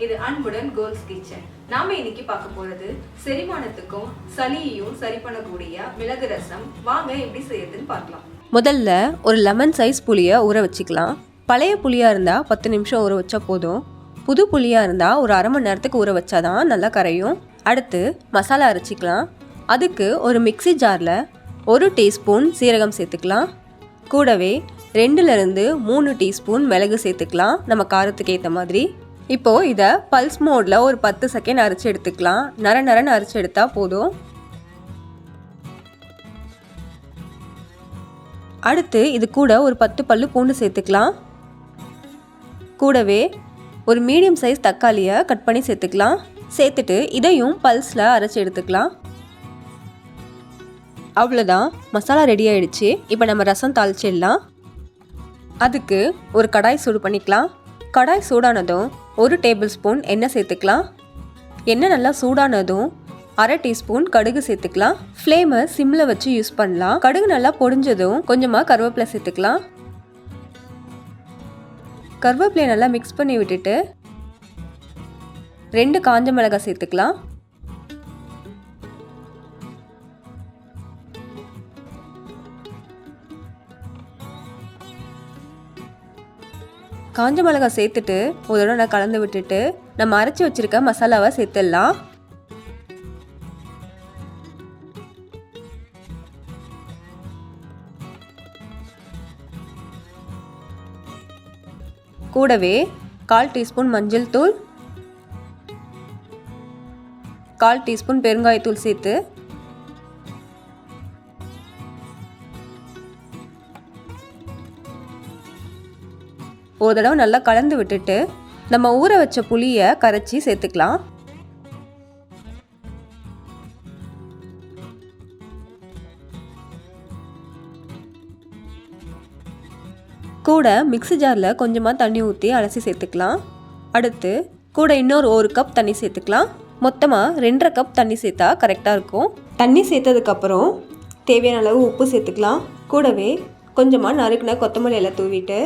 இது அன்புடன் goals kitchen. நாம இன்னைக்கு பார்க்க போறது செரிமானத்துக்கும் சளியையும் சரி பண்ணக்கூடிய மிளகு ரசம். வாங்க எப்படி செய்யறதுன்னு பார்க்கலாம். முதல்ல ஒரு லெமன் சைஸ் புளியை ஊற வச்சுக்கலாம். பழைய புளியாக இருந்தால் 10 நிமிஷம் ஊற வச்சா போதும். புது புளியாக இருந்தால் ஒரு அரை மணி நேரத்துக்கு ஊற வச்சாதான் நல்லா கரையும். அடுத்து மசாலா அரைச்சிக்கலாம். அதுக்கு ஒரு மிக்ஸி ஜாரில் 1 டீஸ்பூன் சீரகம் சேர்த்துக்கலாம். கூடவே 2லேருந்து 3 டீஸ்பூன் மிளகு சேர்த்துக்கலாம், நம்ம காரத்துக்கு ஏற்ற மாதிரி. இப்போது இதை பல்ஸ் மோடில் ஒரு 10 செகண்ட் அரைச்சி எடுத்துக்கலாம். நரன்னு அரைச்சி எடுத்தால் போதும். அடுத்து இது கூட ஒரு 10 பல்லு பூண்டு சேர்த்துக்கலாம். கூடவே ஒரு மீடியம் சைஸ் தக்காளியை கட் பண்ணி சேர்த்துக்கலாம். சேர்த்துட்டு இதையும் பல்ஸில் அரைச்சி எடுத்துக்கலாம். அவ்வளோதான், மசாலா ரெடி ஆகிடுச்சு. இப்போ நம்ம ரசம் தாளிச்சிடலாம். அதுக்கு ஒரு கடாய் சூடு பண்ணிக்கலாம். கடாய் சூடானதும் 1 டேபிள் ஸ்பூன் எண்ணெய் சேர்த்துக்கலாம். எண்ணெய் நல்லா சூடானதும் அரை டீஸ்பூன் கடுகு சேர்த்துக்கலாம். ஃப்ளேமை சிம்மில் வச்சு யூஸ் பண்ணலாம். கடுகு நல்லா பொடிஞ்சதும் கொஞ்சமாக கருவேப்பிலை சேர்த்துக்கலாம். கருவேப்பிலையை நல்லா மிக்ஸ் பண்ணி விட்டுட்டு 2 காஞ்ச மிளகாய் சேர்த்துக்கலாம். காஞ்ச மிளகாய் சேர்த்துட்டு ஒரு தடவை நான் கலந்து விட்டுட்டு நம்ம அரைச்சி வச்சிருக்க மசாலாவை சேர்த்துடலாம். கூடவே 1/4 டீஸ்பூன் மஞ்சள் தூள், 1/4 டீஸ்பூன் பெருங்காயத்தூள் சேர்த்து ஒரு தடவை நல்லா கலந்து விட்டுட்டு நம்ம ஊற வச்ச புளியை கரைச்சி சேர்த்துக்கலாம். கூட மிக்ஸி ஜாரில் கொஞ்சமாக தண்ணி ஊற்றி அலசி சேர்த்துக்கலாம். அடுத்து கூட இன்னொரு 1 கப் தண்ணி சேர்த்துக்கலாம். மொத்தமாக 2.5 கப் தண்ணி சேர்த்தா கரெக்டாக இருக்கும். தண்ணி சேர்த்ததுக்கப்புறம் தேவையான அளவு உப்பு சேர்த்துக்கலாம். கூடவே கொஞ்சமாக நறுக்குன கொத்தமல்லி எல்லாம் தூவிட்டு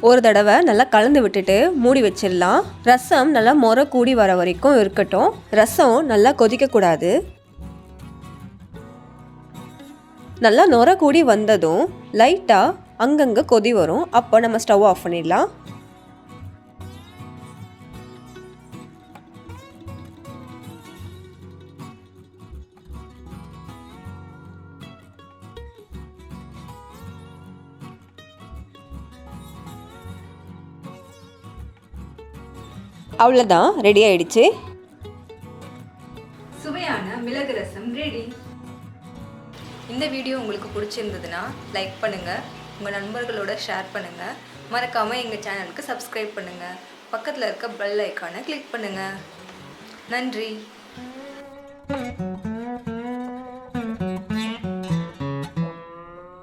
ஒரு தடவை நல்லா கலந்து விட்டுட்டு மூடி வச்சிடலாம். ரசம் நல்லா முறை கூடி வர வரைக்கும் இருக்கட்டும். ரசம் நல்லா கொதிக்கக்கூடாது. நல்லா நுரை கூடி வந்ததும் லைட்டாக அங்கங்கே கொதி வரும். அப்போ நம்ம ஸ்டவ் ஆஃப் பண்ணிடலாம். அவ்வளோதான், ரெடி ஆயிடுச்சு. சுவையான மிளகு ரசம் ரெடி. இந்த வீடியோ உங்களுக்கு பிடிச்சிருந்ததுன்னா லைக் பண்ணுங்கள், உங்கள் நண்பர்களோட ஷேர் பண்ணுங்கள். மறக்காமல் எங்கள் சேனலுக்கு சப்ஸ்கிரைப் பண்ணுங்கள். பக்கத்தில் இருக்க பெல் ஐக்கானை கிளிக் பண்ணுங்கள். நன்றி.